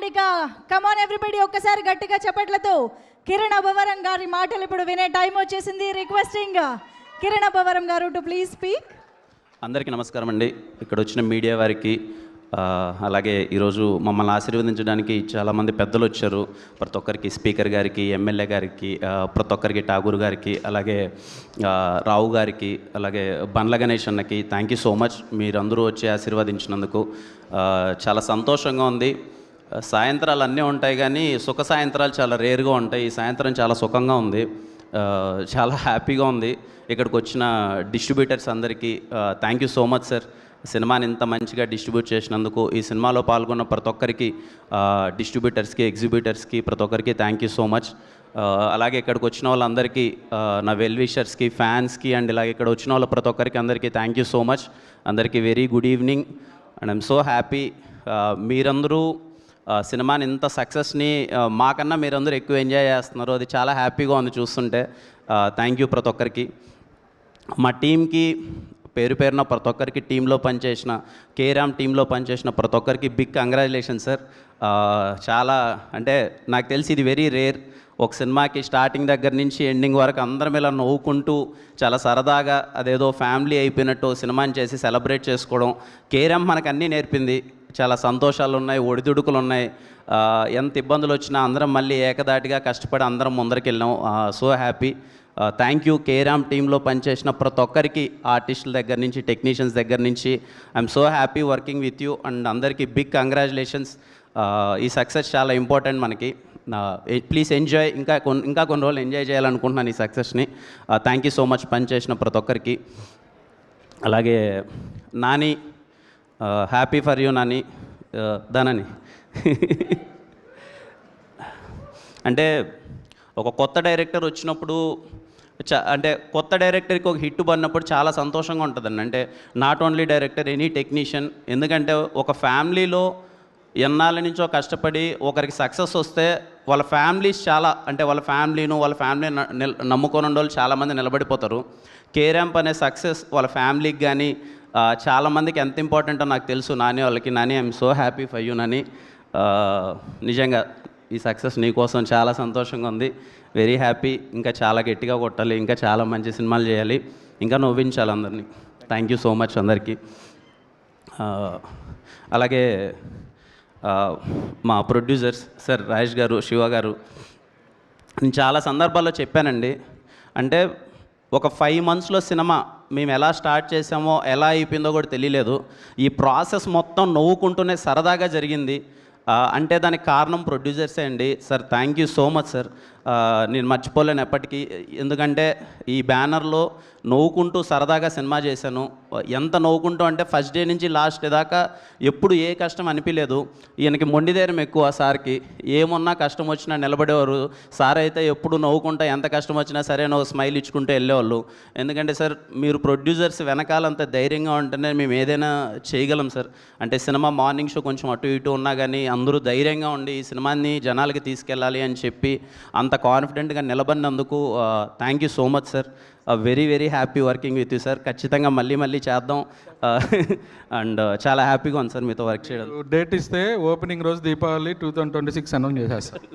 ఇక కమాన్ ఎవ్రీబడి ఒక్కసారి గట్టిగా చప్పట్లతో కిరణ్ అభవరం గారి మాటలు ఇప్పుడు వినే టైం వచ్చేసింది. రిక్వెస్టింగ్ కిరణ్ అభవరం గారు టు ప్లీజ్ స్పీక్. అందరికీ నమస్కారం అండి. ఇక్కడ వచ్చిన మీడియా వారికి అలాగే ఈరోజు మమ్మల్ని ఆశీర్వదించడానికి చాలామంది పెద్దలు వచ్చారు. ప్రతి ఒక్కరికి స్పీకర్ గారికి, ఎమ్మెల్యే గారికి, ప్రతి ఒక్కరికి ఠాగూర్ గారికి, అలాగే రావు గారికి, అలాగే బండ్ల గణేష్ అన్నకి థ్యాంక్ యూ సో మచ్. మీరందరూ వచ్చి ఆశీర్వదించినందుకు చాలా సంతోషంగా ఉంది. సాయంత్రాలు అన్నీ ఉంటాయి కానీ సుఖ సాయంత్రాలు చాలా రేరుగా ఉంటాయి. ఈ సాయంత్రం చాలా సుఖంగా ఉంది, చాలా హ్యాపీగా ఉంది. ఇక్కడికి వచ్చిన డిస్ట్రిబ్యూటర్స్ అందరికీ thank you so much sir. సినిమాని ఇంత మంచిగా డిస్ట్రిబ్యూట్ చేసినందుకు, ఈ సినిమాలో పాల్గొన్న ప్రతి ఒక్కరికి, డిస్ట్రిబ్యూటర్స్కి, ఎగ్జిబ్యూటర్స్కి, ప్రతి ఒక్కరికి థ్యాంక్ యూ సో మచ్. అలాగే ఇక్కడికి వచ్చిన వాళ్ళందరికీ, నా వెల్ విషర్స్కి, ఫ్యాన్స్కి అండ్ ఇలాగే ఇక్కడ వచ్చిన వాళ్ళ ప్రతి ఒక్కరికి అందరికీ థ్యాంక్ యూ సో మచ్. అందరికీ very good evening and I'm so happy. మీరందరూ సినిమాని ఇంత సక్సెస్ని మాకన్నా మీరందరూ ఎక్కువ ఎంజాయ్ చేస్తున్నారు. అది చాలా హ్యాపీగా ఉంది చూస్తుంటే. థ్యాంక్ యూ ప్రతి ఒక్కరికి. మా టీంకి పేరు పేరున ప్రతి ఒక్కరికి, టీంలో పనిచేసిన కేరామ్ టీంలో పనిచేసిన ప్రతి ఒక్కరికి బిగ్ కంగ్రాచులేషన్ సార్. చాలా అంటే నాకు తెలిసి ఇది వెరీ రేర్. ఒక సినిమాకి స్టార్టింగ్ దగ్గర నుంచి ఎండింగ్ వరకు అందరం ఇలా నవ్వుకుంటూ చాలా సరదాగా అదేదో ఫ్యామిలీ అయిపోయినట్టు సినిమాని చేసి సెలబ్రేట్ చేసుకోవడం. కేరామ్ మనకు అన్నీ నేర్పింది. చాలా సంతోషాలు ఉన్నాయి, ఒడిదుడుకులు ఉన్నాయి. ఎంత ఇబ్బందులు వచ్చినా అందరం మళ్ళీ ఏకదాటిగా కష్టపడి అందరం ముందరికి వెళ్ళాం. So happy. Thank you carrom టీంలో పనిచేసిన ప్రతి ఒక్కరికి, ఆర్టిస్టుల దగ్గర నుంచి, టెక్నీషియన్స్ దగ్గర నుంచి. I'm so happy working with you and అందరికీ బిగ్ కంగ్రాచులేషన్స్. ఈ సక్సెస్ చాలా ఇంపార్టెంట్ మనకి. Please enjoy. ఇంకా కొన్ని రోజులు ఎంజాయ్ చేయాలనుకుంటున్నాను ఈ సక్సెస్ని. థ్యాంక్ యూ సో మచ్ పనిచేసిన ప్రతి ఒక్కరికి. అలాగే Nani, happy for you Nani. దానని అంటే ఒక కొత్త డైరెక్టర్ వచ్చినప్పుడు అంటే కొత్త డైరెక్టర్కి ఒక హిట్ పడినప్పుడు చాలా సంతోషంగా ఉంటుందండి. అంటే not only director, any technician. ఎందుకంటే ఒక ఫ్యామిలీలో ఎన్నాళ్ళ నుంచో కష్టపడి ఒకరికి సక్సెస్ వస్తే వాళ్ళ ఫ్యామిలీస్ చాలా, అంటే వాళ్ళ ఫ్యామిలీని నమ్ముకొని ఉండే వాళ్ళు చాలామంది నిలబడిపోతారు. కేరాంప్ అనే సక్సెస్ వాళ్ళ ఫ్యామిలీకి కానీ చాలామందికి ఎంత ఇంపార్టెంటో నాకు తెలుసు. నాని వాళ్ళకి. Nani, I'm so happy for you Nani. నిజంగా ఈ సక్సెస్ నీకోసం చాలా సంతోషంగా ఉంది. Very happy. ఇంకా చాలా గట్టిగా కొట్టాలి, ఇంకా చాలా మంచి సినిమాలు చేయాలి, ఇంకా నవ్వించాలి అందరినీ. థ్యాంక్ యూ సో మచ్ అందరికీ. అలాగే మా ప్రొడ్యూసర్స్ సార్ రాజేష్ గారు, శివ గారు. నేను చాలా సందర్భాల్లో చెప్పానండి, అంటే ఒక 5 monthsలో సినిమా మేము ఎలా స్టార్ట్ చేసామో, ఎలా అయిపోయిందో కూడా తెలియలేదు. ఈ ప్రాసెస్ మొత్తం నవ్వుకుంటూనే సరదాగా జరిగింది. అంటే దానికి కారణం ప్రొడ్యూసర్సే అండి. Sir thank you so much sir. నేను మర్చిపోలేను ఎప్పటికీ. ఎందుకంటే ఈ బ్యానర్లో నవ్వుకుంటూ సరదాగా సినిమా చేశాను. ఎంత నవ్వుకుంటూ అంటే ఫస్ట్ డే నుంచి లాస్ట్ డే దాకా ఎప్పుడు ఏ కష్టం అనిపించలేదు. ఈయనకి మొండిధైర్యం ఎక్కువ సార్కి. ఏమున్నా కష్టం వచ్చినా నిలబడేవారు. సార్ అయితే ఎప్పుడు నవ్వుకుంటా, ఎంత కష్టం వచ్చినా సరే నువ్వు స్మైల్ ఇచ్చుకుంటూ వెళ్ళేవాళ్ళు. ఎందుకంటే సార్ మీరు ప్రొడ్యూసర్స్ వెనకాలంత ధైర్యంగా ఉంటేనే మేము ఏదైనా చేయగలం సార్. అంటే సినిమా మార్నింగ్ షో కొంచెం అటు ఇటు ఉన్నా కానీ అందరూ ధైర్యంగా ఉండి ఈ సినిమాని జనాలకి తీసుకెళ్ళాలి అని చెప్పి అంత కాన్ఫిడెంట్గా నిలబడినందుకు thank you so much sir. Very very happy working with you sir. ఖచ్చితంగా మళ్ళీ చేద్దాం. అండ్ చాలా హ్యాపీగా ఉంది సార్ మీతో వర్క్ చేయడం. డేట్ ఇస్తే ఓపెనింగ్ రోజు దీపావళి 2026 అనౌన్స్ చేశారు సార్.